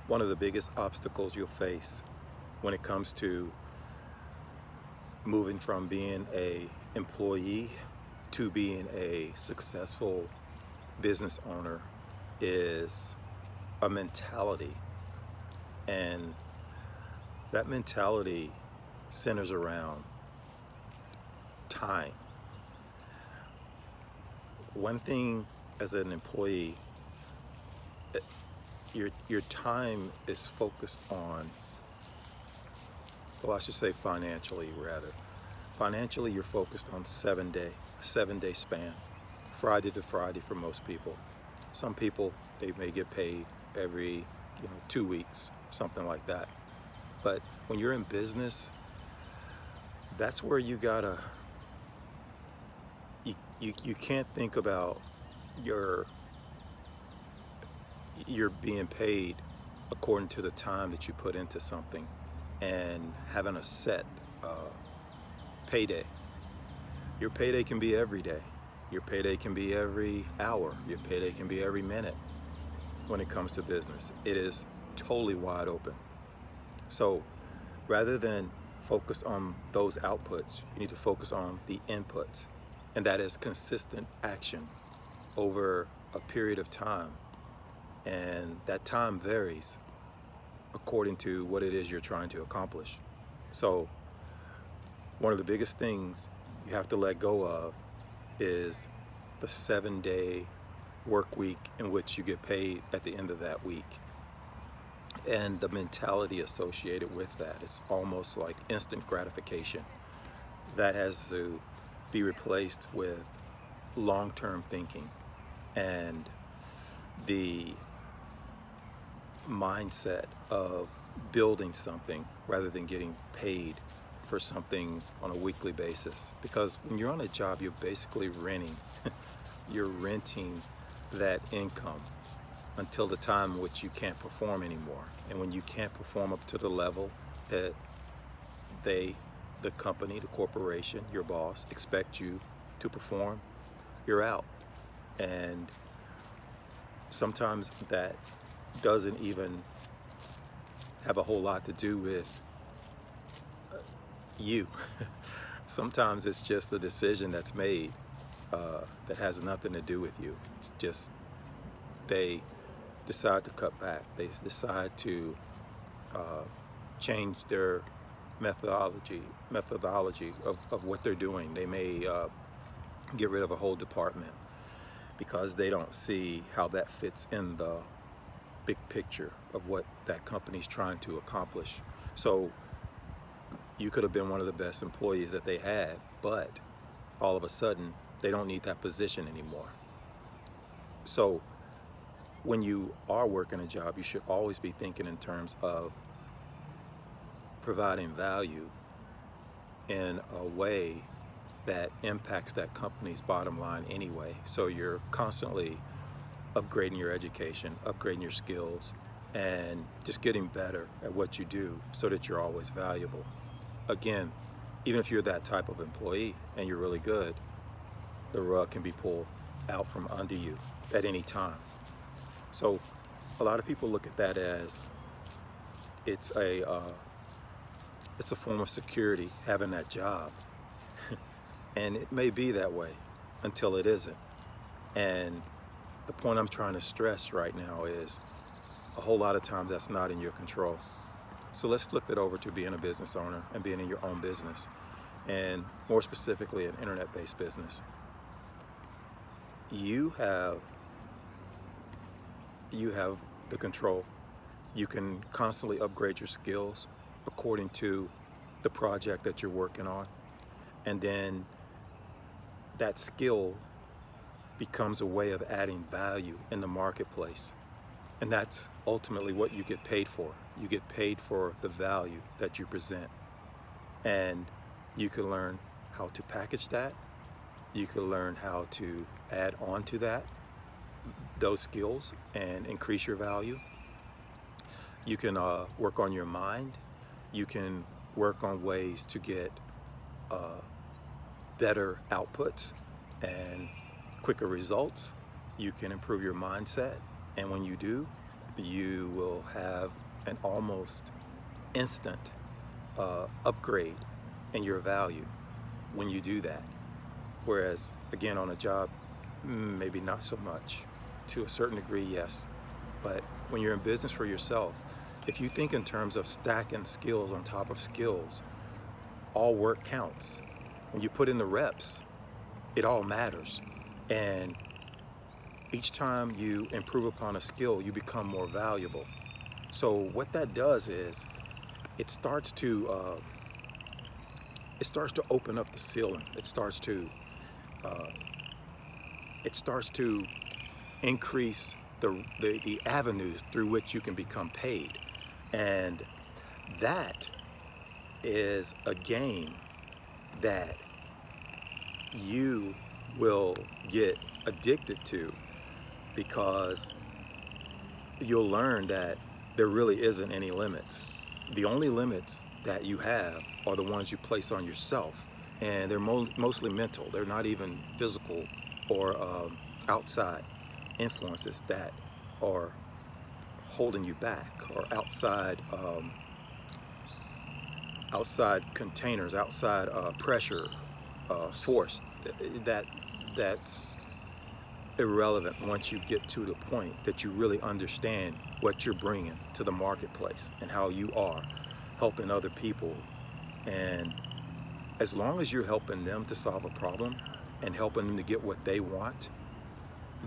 One of the biggest obstacles you'll face when it comes to moving from being a employee to being a successful business owner is a mentality. And that mentality centers around time. One thing as an employee, eh, your time is focused on, well, I should say financially rather. Financially, you're focused on 7 day span, Friday to Friday for most people. Some people, they may get paid every 2 weeks, something like that. But when you're in business, that's where you gotta, you can't think about your you're being paid according to the time that you put into something and having a set uh, payday. Your payday can be every day. Your payday can be every hour. Your payday can be every minute. When it comes to business, it is totally wide open. So rather than focus on those outputs, you need to focus on the inputs, and that is consistent action over a period of time. And that time varies according to what it is you're trying to accomplish. So one of the biggest things you have to let go of is the 7 day work week in which you get paid at the end of that week, and the mentality associated with that. It's almost like instant gratification. That has to be replaced with long-term thinking and the mindset of building something rather than getting paid for something on a weekly basis. Because when you're on a job, you're basically renting. You're renting that income until the time in which you can't perform anymore. And when you can't perform up to the level that the company, the corporation, your boss expect you to perform, you're out. And sometimes that doesn't even have a whole lot to do with you. Sometimes it's just a decision that's made that has nothing to do with you. It's just they decide to cut back. They decide to uh, change their methodology of what they're doing. They may get rid of a whole department because they don't see how that fits in the big picture of what that company's trying to accomplish. So you could have been one of the best employees that they had, but all of a sudden they don't need that position anymore. So when you are working a job, you should always be thinking in terms of providing value in a way that impacts that company's bottom line anyway. So you're constantly upgrading your education, upgrading your skills, and just getting better at what you do so that you're always valuable. Again, even if you're that type of employee and you're really good, the rug can be pulled out from under you at any time. So a lot of people look at that as it's a form of security having that job, and it may be that way until it isn't. And the point I'm trying to stress right now is a whole lot of times that's not in your control. So let's flip it over to being a business owner and being in your own business, and more specifically an internet-based business. You have the control. You can constantly upgrade your skills according to the project that you're working on, and then that skill becomes a way of adding value in the marketplace. And that's ultimately what you get paid for. You get paid for the value that you present. And you can learn how to package that. You can learn how to add on to those skills and increase your value. You can work on your mind. You can work on ways to get better outputs and quicker results. You can improve your mindset. And when you do, you will have an almost instant upgrade in your value when you do that. Whereas, again, on a job, maybe not so much. To a certain degree, yes. But when you're in business for yourself, if you think in terms of stacking skills on top of skills, all work counts. When you put in the reps, it all matters. And each time you improve upon a skill, you become more valuable. So what that does is it starts to open up the ceiling. It starts to increase the avenues through which you can become paid. And that is a game that you will get addicted to, because you'll learn that there really isn't any limits. The only limits that you have are the ones you place on yourself, and they're mostly mental. They're not even physical or outside influences that are holding you back, or outside containers, outside pressure, force. That's irrelevant once you get to the point that you really understand what you're bringing to the marketplace and how you are helping other people. And as long as you're helping them to solve a problem and helping them to get what they want,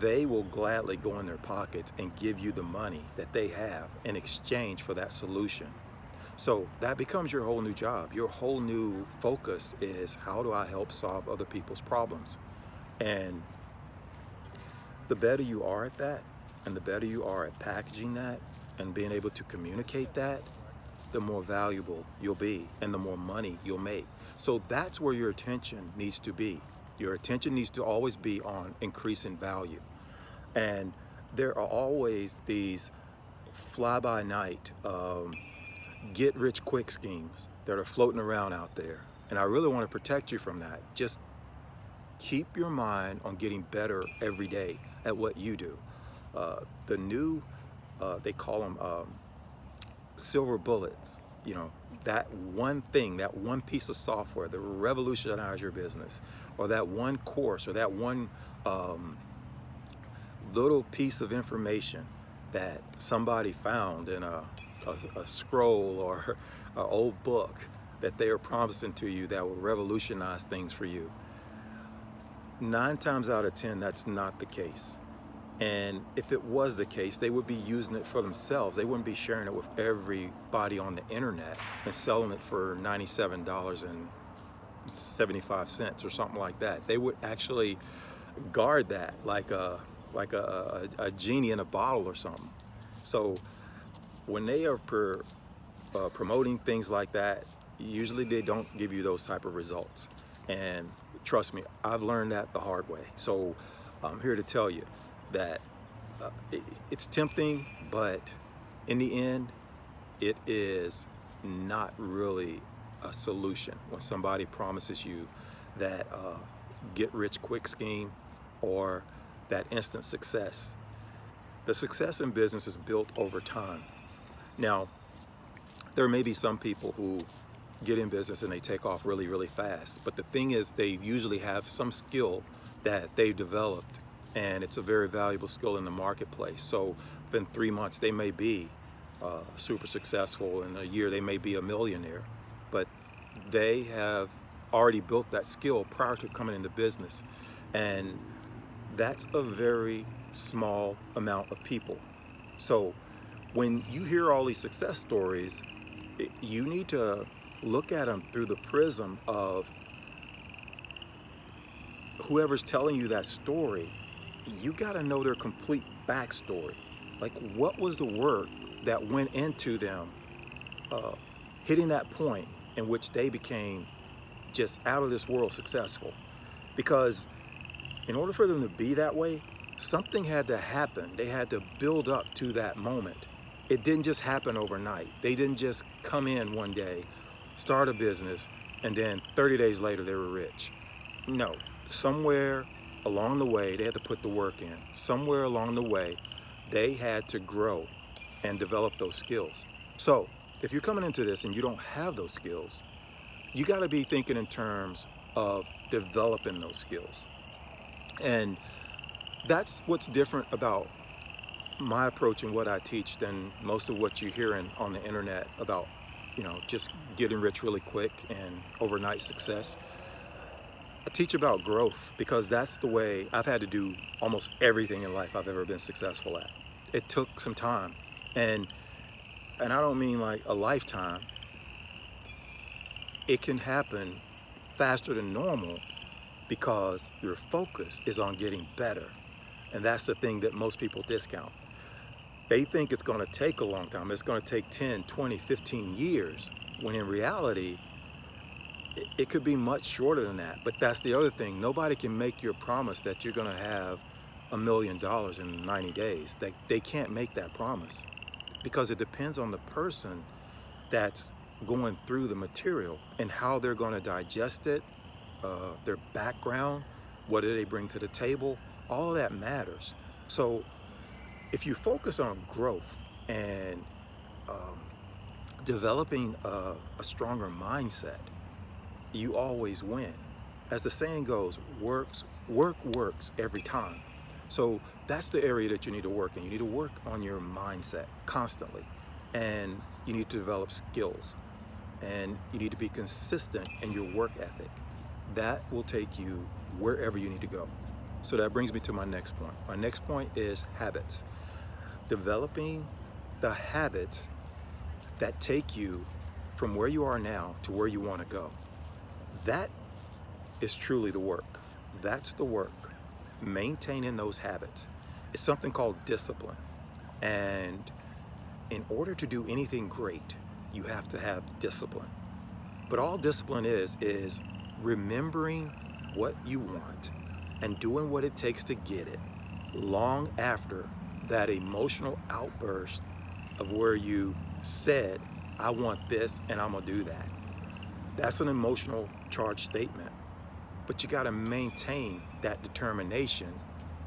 they will gladly go in their pockets and give you the money that they have in exchange for that solution. So that becomes your whole new job. Your whole new focus is, how do I help solve other people's problems? And the better you are at that, and the better you are at packaging that and being able to communicate that, the more valuable you'll be and the more money you'll make. So that's where your attention needs to be. Your attention needs to always be on increasing value. And there are always these fly-by-night get-rich-quick schemes that are floating around out there. And I really want to protect you from that. Just keep your mind on getting better every day at what you do. The new, they call them silver bullets. You know, that one thing, that one piece of software that will revolutionize your business, or that one course, or that one little piece of information that somebody found in a scroll or an old book that they are promising to you that will revolutionize things for you. 9 times out of 10, that's not the case. And if it was the case, they would be using it for themselves. They wouldn't be sharing it with everybody on the internet and selling it for $97.75 or something like that. They would actually guard that like a genie in a bottle or something. So when they are promoting things like that, usually they don't give you those type of results. And trust me, I've learned that the hard way. So I'm here to tell you that it's tempting, but in the end, it is not really a solution when somebody promises you that get-rich-quick scheme or that instant success. The success in business is built over time. Now, there may be some people who get in business and they take off really, really fast. But the thing is, they usually have some skill that they've developed, and it's a very valuable skill in the marketplace. So within 3 months, they may be super successful. In a year, they may be a millionaire. But they have already built that skill prior to coming into business. And that's a very small amount of people. So when you hear all these success stories, you need to look at them through the prism of whoever's telling you that story. You got to know their complete backstory. Like, what was the work that went into them hitting that point in which they became just out of this world successful? Because in order for them to be that way, something had to happen. They had to build up to that moment. It didn't just happen overnight. They didn't just come in one day, start a business, and then 30 days later they were rich. No, somewhere along the way they had to put the work in. Somewhere along the way they had to grow. and develop those skills. So if you're coming into this and you don't have those skills, you got to be thinking in terms of developing those skills. And that's what's different about my approach and what I teach than most of what you're hearing on the internet about, just getting rich really quick and overnight success. I teach about growth because that's the way I've had to do almost everything in life I've ever been successful at. It took some time, and I don't mean like a lifetime. It can happen faster than normal because your focus is on getting better. And that's the thing that most people discount. They think it's going to take a long time. It's going to take 10, 20, 15 years, when in reality, it could be much shorter than that. But that's the other thing. Nobody can make you a promise that you're going to have $1 million in 90 days. They can't make that promise because it depends on the person that's going through the material and how they're going to digest it, their background, what do they bring to the table. All of that matters. So if you focus on growth and developing a stronger mindset, you always win. As the saying goes, work works every time. So that's the area that you need to work in. You need to work on your mindset constantly, and you need to develop skills, and you need to be consistent in your work ethic. That will take you wherever you need to go. So that brings me to my next point. My next point is habits. Developing the habits that take you from where you are now to where you want to go. That is truly the work. That's the work. Maintaining those habits. It's something called discipline. And in order to do anything great, you have to have discipline. But all discipline is remembering what you want and doing what it takes to get it long after that emotional outburst of where you said, I want this and I'm gonna do that. That's an emotional charged statement, but you gotta maintain that determination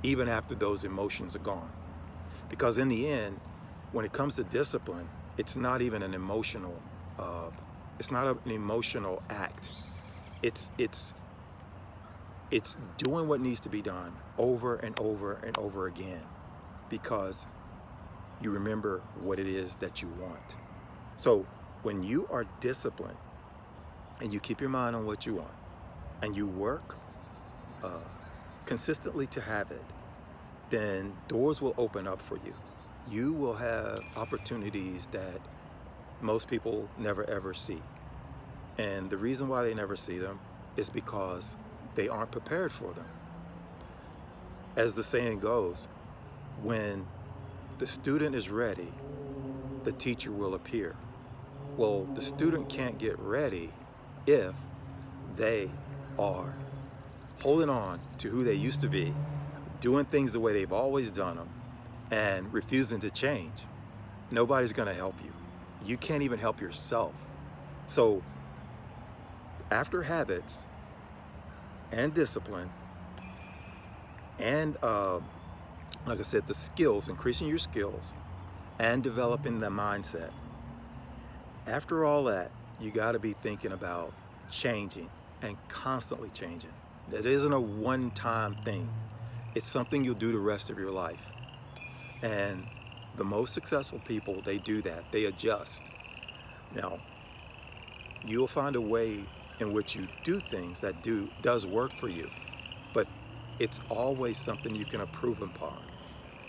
even after those emotions are gone. Because in the end, when it comes to discipline, it's not even an emotional, it's not an emotional act. It's doing what needs to be done over and over and over again because you remember what it is that you want. So when you are disciplined and you keep your mind on what you want and you work consistently to have it, then doors will open up for you. You will have opportunities that most people never ever see. And the reason why they never see them is because they aren't prepared for them. As the saying goes, when the student is ready, the teacher will appear. Well, the student can't get ready if they are holding on to who they used to be, doing things the way they've always done them, and refusing to change. Nobody's gonna help you. You can't even help yourself. So after habits and discipline and like I said, the skills, increasing your skills and developing the mindset, after all that, you got to be thinking about changing and constantly changing. It isn't a one-time thing. It's something you'll do the rest of your life. And the most successful people, they do that. They adjust. Now, you'll find a way in which you do things that does work for you, but it's always something you can improve upon.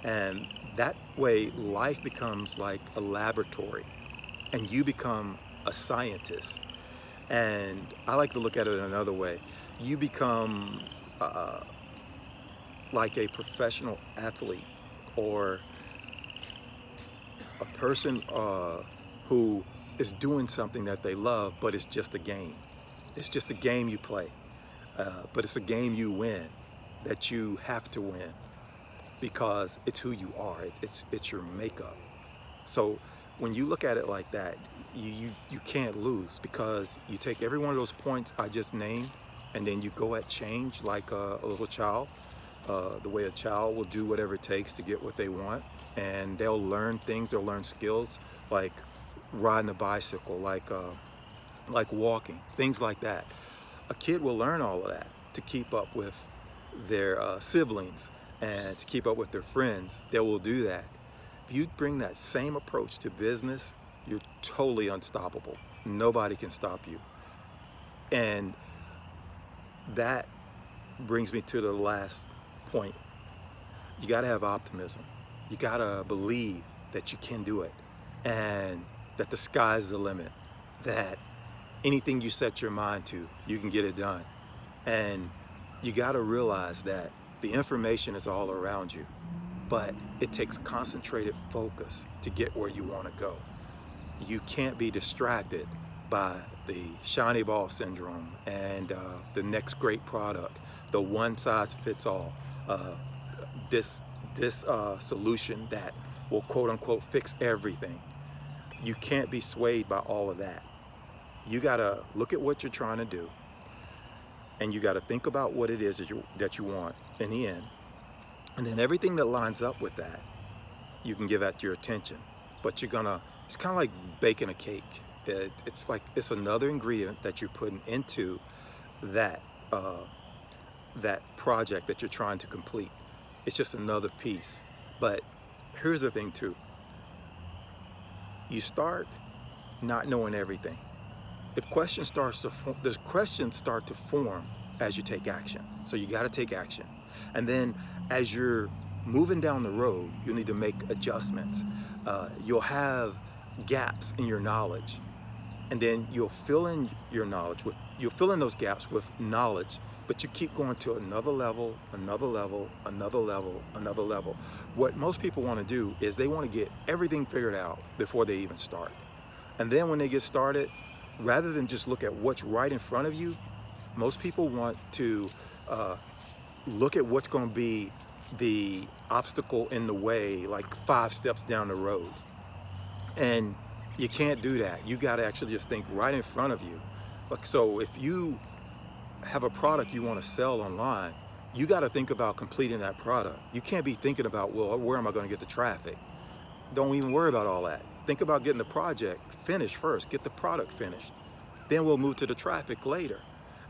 And that way, life becomes like a laboratory, and you become a scientist. And I like to look at it another way. You become like a professional athlete or a person who is doing something that they love, but it's just a game. It's just a game you play, but it's a game you win, that you have to win because it's who you are. It's your makeup. So when you look at it like that, you can't lose because you take every one of those points I just named and then you go at change like a little child. the way a child will do whatever it takes to get what they want, and they'll learn things, they'll learn skills like riding a bicycle, like walking, things like that. A kid will learn all of that to keep up with their siblings and to keep up with their friends. They will do that. If you bring that same approach to business, you're totally unstoppable. Nobody can stop you. And that brings me to the last point. You got to have optimism. You got to believe that you can do it and that the sky's the limit, that anything you set your mind to, you can get it done. And you got to realize that the information is all around you, but it takes concentrated focus to get where you want to go. You can't be distracted by the shiny ball syndrome and the next great product, the one size fits all, this solution that will quote unquote fix everything. You can't be swayed by all of that. You gotta look at what you're trying to do, and you gotta think about what it is that you want in the end. And then everything that lines up with that, you can give that your attention. But it's kind of like baking a cake. It's another ingredient that you're putting into that project that you're trying to complete. It's just another piece. But here's the thing too. You start not knowing everything. The questions start to form as you take action. So you got to take action. And then as you're moving down the road, you need to make adjustments. You'll have gaps in your knowledge, and then you'll fill in those gaps with knowledge, but you keep going to another level, another level, another level, another level. What most people want to do is they want to get everything figured out before they even start. And then when they get started, rather than just look at what's right in front of you, most people want to look at what's going to be the obstacle in the way, like 5 steps down the road. And you can't do that. You got to actually just think right in front of you. Like, so if you have a product you want to sell online, you got to think about completing that product. You can't be thinking about, well, where am I going to get the traffic? Don't even worry about all that. Think about getting the project finished first. Get the product finished. Then we'll move to the traffic later.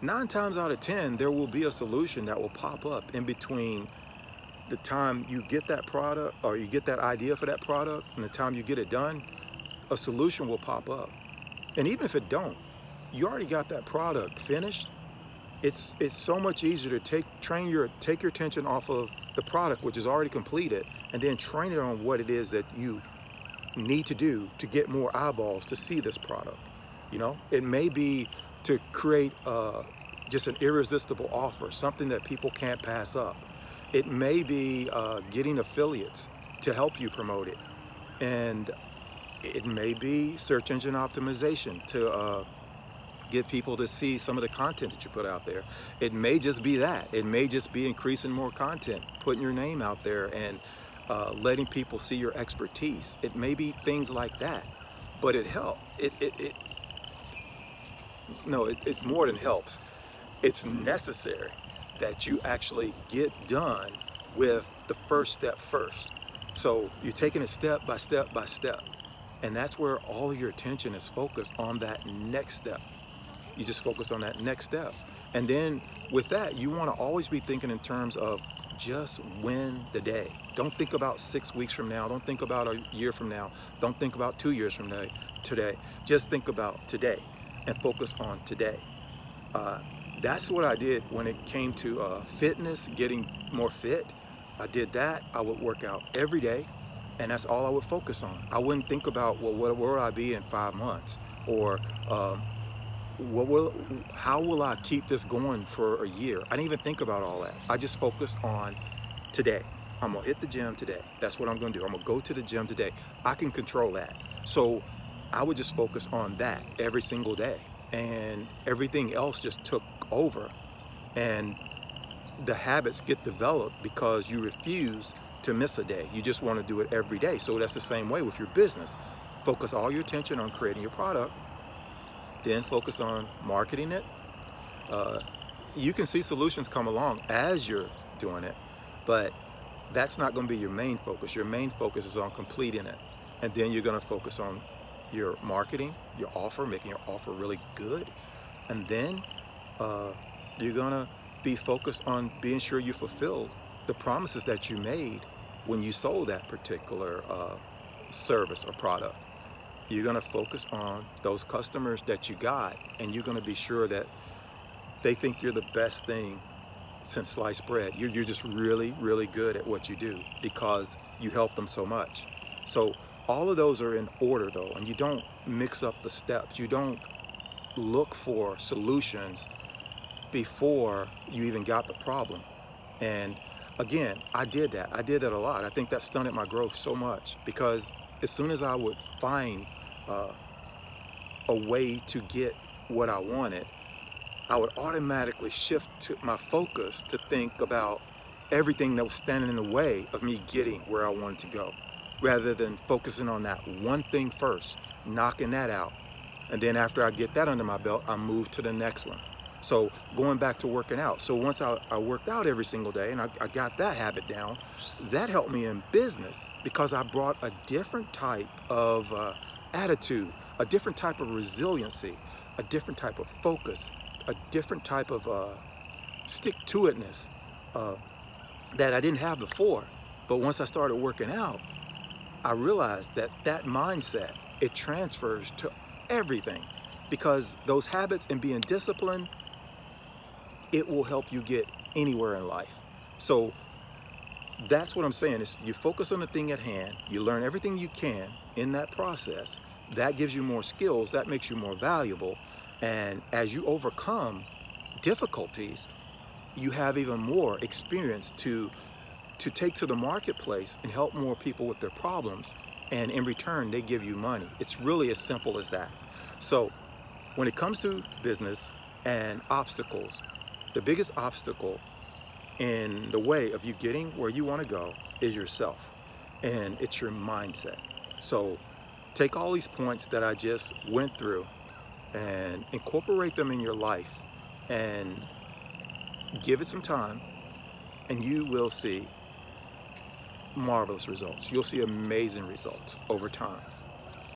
9 times out of 10, there will be a solution that will pop up in between the time you get that product, or you get that idea for that product, and the time you get it done. A solution will pop up. And even if it don't, you already got that product finished. It's so much easier to take your attention off of the product, which is already completed, and then train it on what it is that you need to do to get more eyeballs to see this product. You know, it may be to create just an irresistible offer, something that people can't pass up. It may be getting affiliates to help you promote it. And it may be search engine optimization to get people to see some of the content that you put out there. It may just be that. It may just be increasing more content, putting your name out there, and letting people see your expertise. It may be things like that, but it helps. It more than helps. It's necessary that you actually get done with the first step first. So you're taking it step by step by step. And that's where all of your attention is focused on, that next step. You just focus on that next step. And then with that, you want to always be thinking in terms of just win the day. Don't think about 6 weeks from now. Don't think about a year from now. Don't think about 2 years from today. Just think about today and focus on today. That's what I did when it came to fitness, getting more fit. I did that. I would work out every day, and that's all I would focus on. I wouldn't think about, well, where will I be in 5 months? Or how will I keep this going for a year? I didn't even think about all that. I just focused on today. I'm gonna hit the gym today. That's what I'm gonna do. I'm gonna go to the gym today. I can control that. So I would just focus on that every single day, and everything else just took over. And the habits get developed because you refuse to miss a day. You just want to do it every day. So that's the same way with your business. Focus all your attention on creating your product, then focus on marketing it. You can see solutions come along as you're doing it, But that's not going to be your main focus. Your main focus is on completing it. And then you're going to focus on your marketing, your offer, making your offer really good. And then you're going to be focused on being sure you fulfill the promises that you made when you sold that particular service or product. You're going to focus on those customers that you got, and you're going to be sure that they think you're the best thing since sliced bread. You're just really, really good at what you do because you help them so much. So all of those are in order though, and you don't mix up the steps. You don't look for solutions before you even got the problem. And again, I did that a lot. I think that stunted my growth so much, because as soon as I would find a way to get what I wanted, I would automatically shift to my focus to think about everything that was standing in the way of me getting where I wanted to go, rather than focusing on that one thing first, knocking that out. And then after I get that under my belt, I move to the next one. So going back to working out. So once I worked out every single day and I got that habit down, that helped me in business because I brought a different type of attitude, a different type of resiliency, a different type of focus, a different type of stick-to-itness that I didn't have before. But once I started working out, I realized that that mindset, it transfers to everything, because those habits and being disciplined, it will help you get anywhere in life. So that's what I'm saying, is you focus on the thing at hand, you learn everything you can in that process. That gives you more skills, that makes you more valuable. And as you overcome difficulties, you have even more experience to take to the marketplace and help more people with their problems. And in return, they give you money. It's really as simple as that. So when it comes to business and obstacles, the biggest obstacle in the way of you getting where you want to go is yourself, and it's your mindset. So take all these points that I just went through and incorporate them in your life and give it some time, and you will see marvelous results. You'll see amazing results over time.